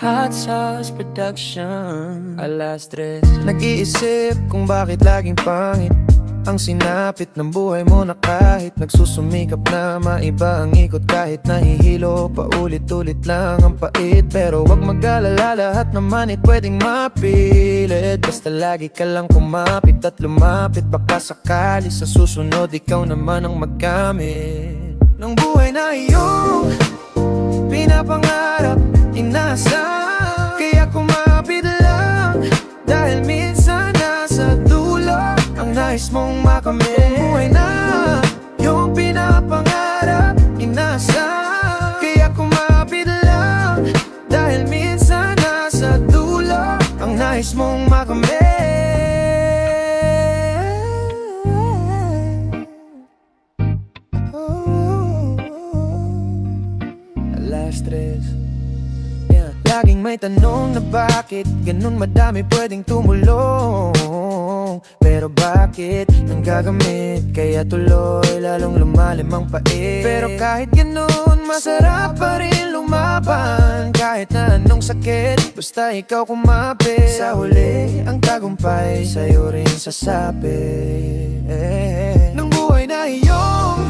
Hot Sauce Production. Alas tres. Nag-iisip kung bakit laging pangit ang sinapit ng buhay mo, na kahit nagsusumikap na maiba ang ikot, kahit nahihilo paulit-ulit lang ang pait. Pero wag mag-alala, lahat naman pwedeng mapilit, basta lagi ka lang kumapit at lumapit. Baka sakali sa susunod ikaw naman ang magkamit ng buhay na iyong pinapangarap, inasam. Kaya kumapit lang, dahil minsan nasa dulo ang nais mong makamit. Buhay na yung pinapangarap, inasam. Kaya kumapit lang, dahil minsan nasa dulo ang nais mong makamit. Alas tres. Laging may tanong na bakit ganun madami pwedeng tumulong, pero bakit nang gagamit kaya tuloy lalong lumalim ang pait. Pero kahit ganun masarap pa rin lumaban, kahit na anong sakit basta ikaw kumapit. Sa huli ang tagumpay sa'yo rin sasapit ng buhay na iyong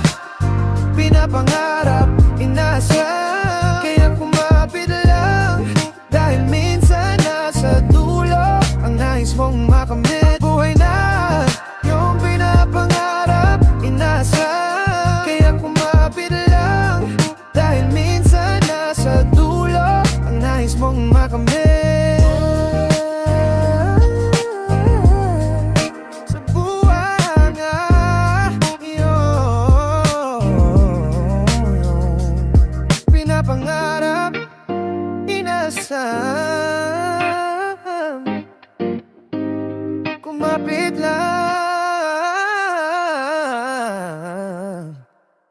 pinapangarap, inasam. Kaya kumapit lang, dahil minsan nasa dulo ang nais mong makamit. Buhay na yung pinapangarap, inasam. Kaya kumapit lang, dahil minsan nasa dulo ang nais mong makamit. Sa buhay nga pinapangarap, inasam. Kumapit lang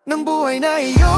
ng buhay na iyo.